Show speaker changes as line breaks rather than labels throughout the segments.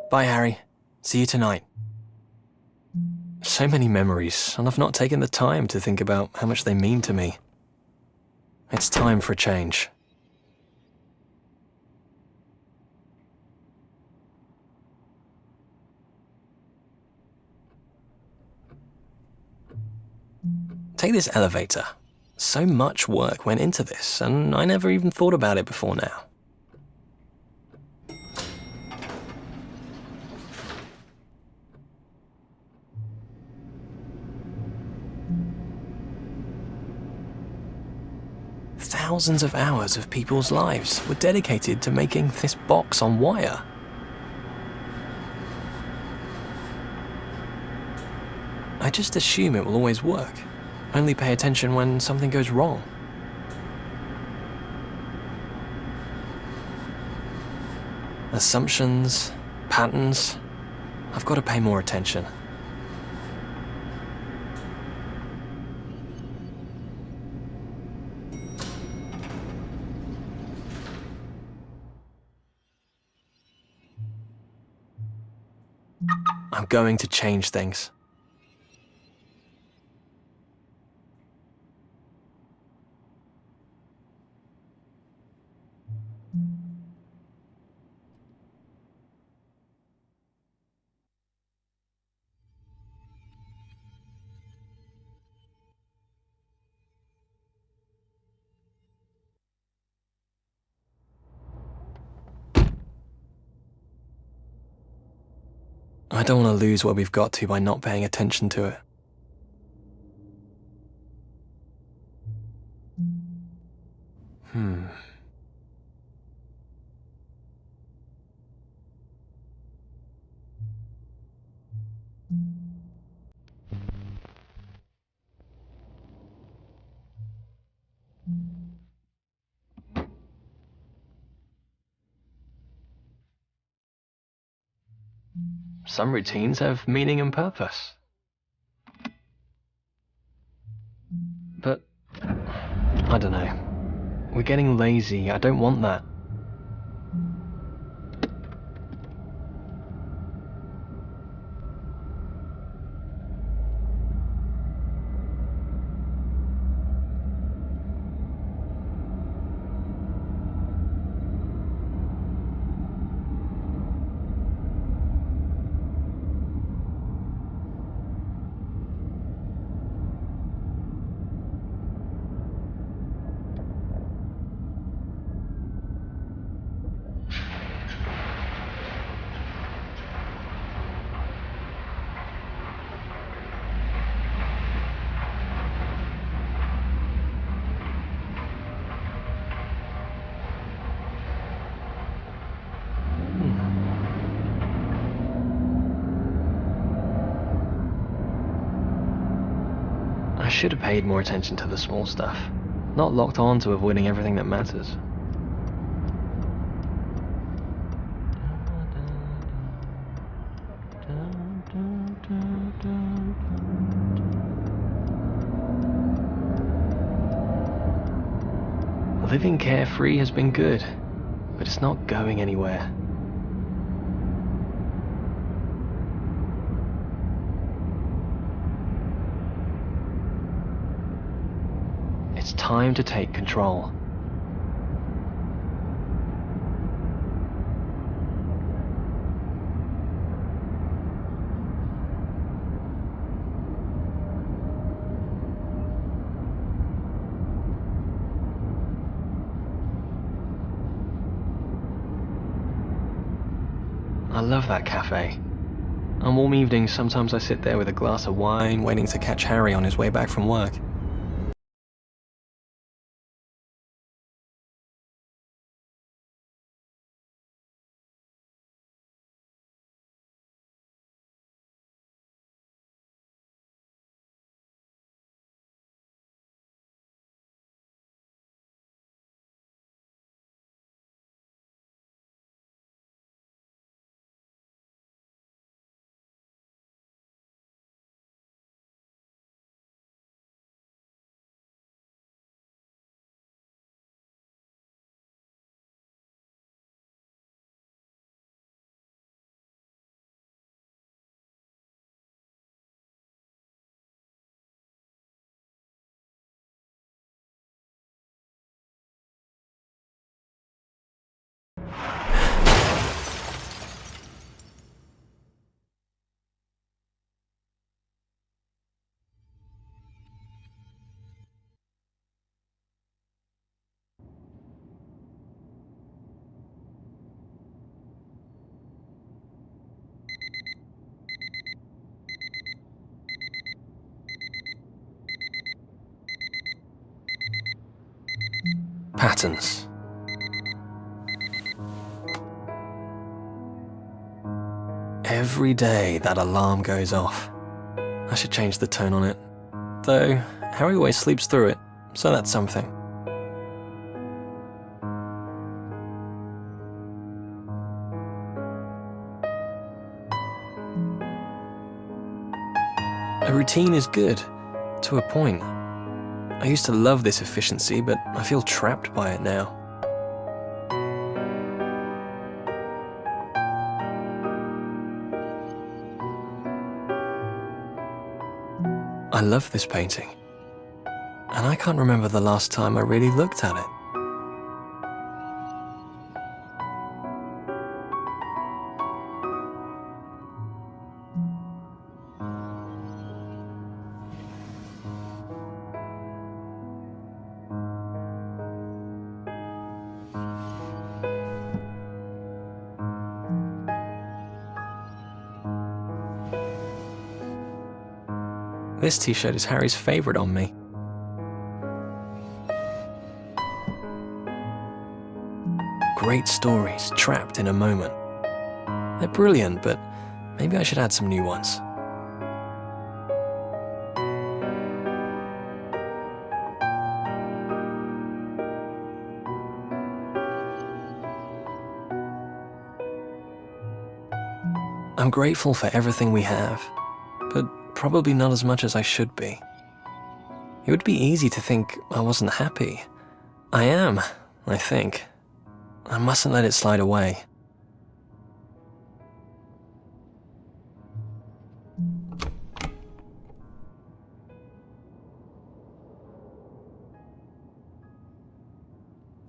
Bye, Harry. See you tonight. So many memories, and I've not taken the time to think about how much they mean to me. It's time for a change. Take this elevator. So much work went into this, and I never even thought about it before now. Thousands of hours of people's lives were dedicated to making this box on wire. I just assume it will always work. Only pay attention when something goes wrong. Assumptions, patterns. I've got to pay more attention. I'm going to change things. I don't want to lose where we've got to by not paying attention to it. Some routines have meaning and purpose. But, I don't know. We're getting lazy. I don't want that. I should have paid more attention to the small stuff, not locked on to avoiding everything that matters. Living carefree has been good, but it's not going anywhere. It's time to take control. I love that cafe. On warm evenings, sometimes I sit there with a glass of wine, waiting to catch Harry on his way back from work. Patterns. Every day that alarm goes off. I should change the tone on it. Though, Harry always sleeps through it, so that's something. A routine is good, to a point. I used to love this efficiency, but I feel trapped by it now. I love this painting, and I can't remember the last time I really looked at it. This t-shirt is Harry's favorite on me. Great stories trapped in a moment. They're brilliant, but maybe I should add some new ones. I'm grateful for everything we have, but probably not as much as I should be. It would be easy to think I wasn't happy. I am, I think. I mustn't let it slide away.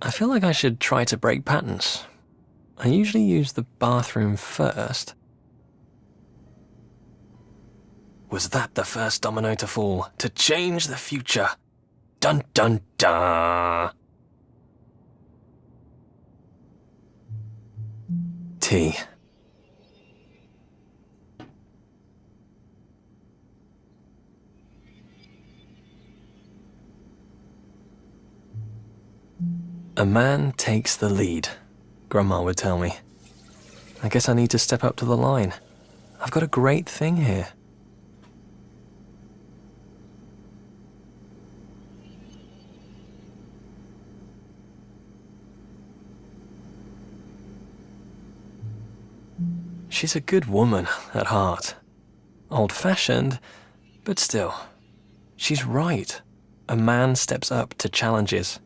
I feel like I should try to break patterns. I usually use the bathroom first. Was that the first domino to fall, to change the future? Dun dun dun! Tea. A man takes the lead, Grandma would tell me. I guess I need to step up to the line. I've got a great thing here. She's a good woman at heart. Old-fashioned, but still. She's right. A man steps up to challenges.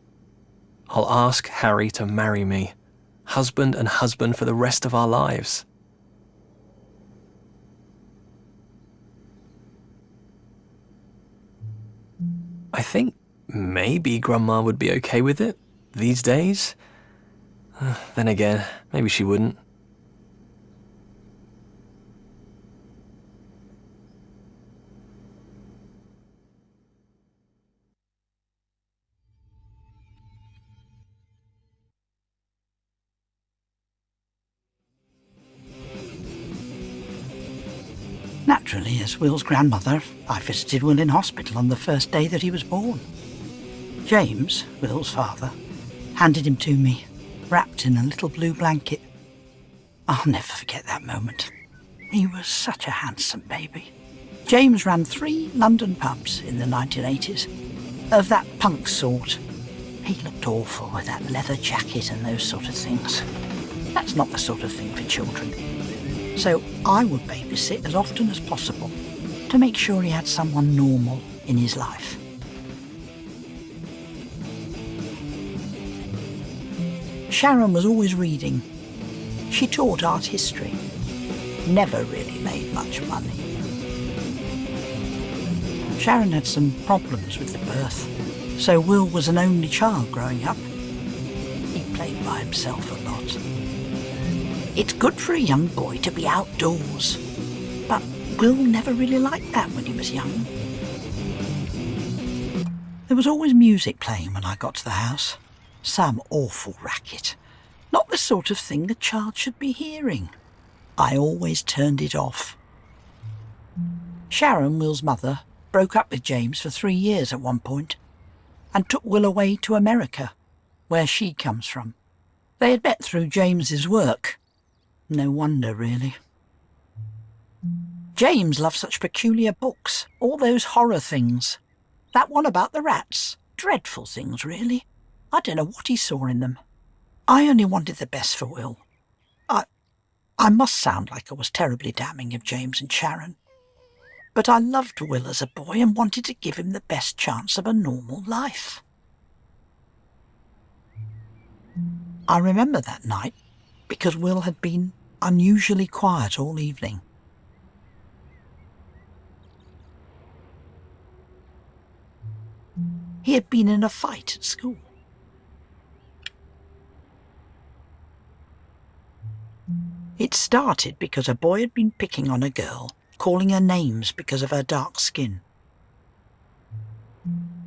I'll ask Harry to marry me. Husband and husband for the rest of our lives. I think maybe Grandma would be okay with it these days. Then again, maybe she wouldn't.
Naturally, as Will's grandmother, I visited Will in hospital on the first day that he was born. James, Will's father, handed him to me, wrapped in a little blue blanket. I'll never forget that moment. He was such a handsome baby. James ran 3 London pubs in the 1980s, of that punk sort. He looked awful with that leather jacket and those sort of things. That's not the sort of thing for children. So I would babysit as often as possible to make sure he had someone normal in his life. Sharon was always reading. She taught art history. Never really made much money. Sharon had some problems with the birth, so Will was an only child growing up. He played by himself a lot. It's good for a young boy to be outdoors, but Will never really liked that when he was young. There was always music playing when I got to the house. Some awful racket. Not the sort of thing a child should be hearing. I always turned it off. Sharon, Will's mother, broke up with James for 3 years at one point and took Will away to America, where she comes from. They had met through James's work. No wonder, really. James loved such peculiar books, all those horror things. That one about the rats. Dreadful things, really. I don't know what he saw in them. I only wanted the best for Will. I must sound like I was terribly damning of James and Sharon. But I loved Will as a boy and wanted to give him the best chance of a normal life. I remember that night because Will had been unusually quiet all evening. He had been in a fight at school. It started because a boy had been picking on a girl, calling her names because of her dark skin.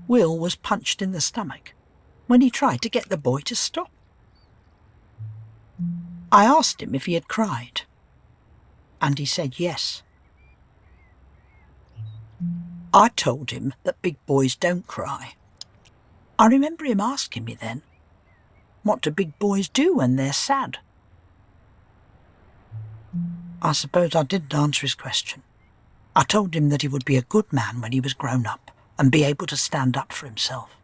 Will was punched in the stomach when he tried to get the boy to stop. I asked him if he had cried, and he said yes. I told him that big boys don't cry. I remember him asking me then, what do big boys do when they're sad? I suppose I didn't answer his question. I told him that he would be a good man when he was grown up and be able to stand up for himself.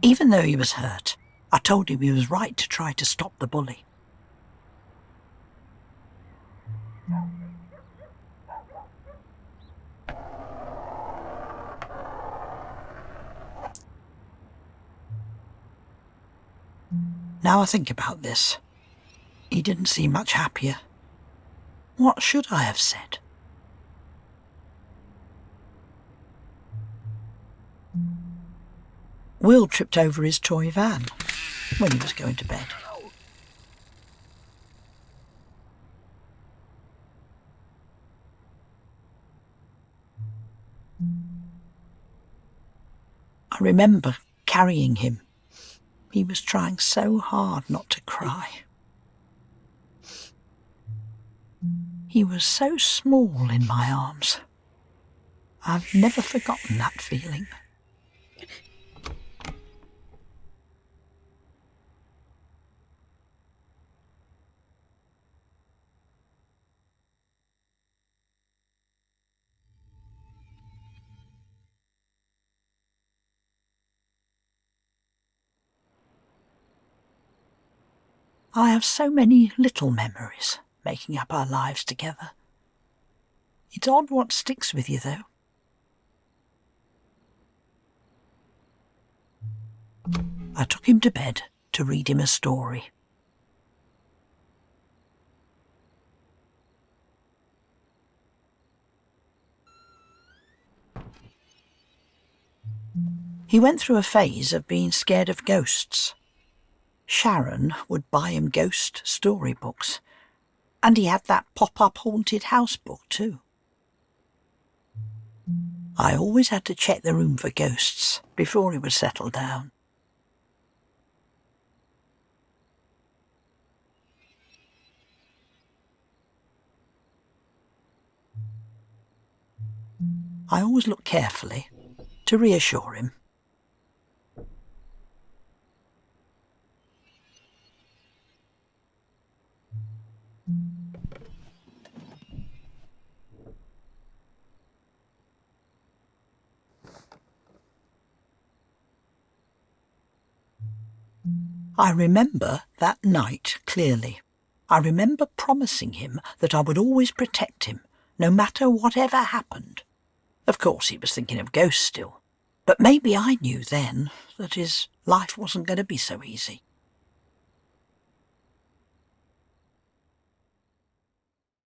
Even though he was hurt, I told him he was right to try to stop the bully. Now I think about this, he didn't seem much happier. What should I have said? Will tripped over his toy van when he was going to bed. I remember carrying him. He was trying so hard not to cry. He was so small in my arms. I've never forgotten that feeling. I have so many little memories making up our lives together. It's odd what sticks with you, though. I took him to bed to read him a story. He went through a phase of being scared of ghosts. Sharon would buy him ghost storybooks, and he had that pop-up haunted house book too. I always had to check the room for ghosts before he would settle down. I always look carefully to reassure him. I remember that night clearly. I remember promising him that I would always protect him, no matter whatever happened. Of course, he was thinking of ghosts still, but maybe I knew then that his life wasn't going to be so easy.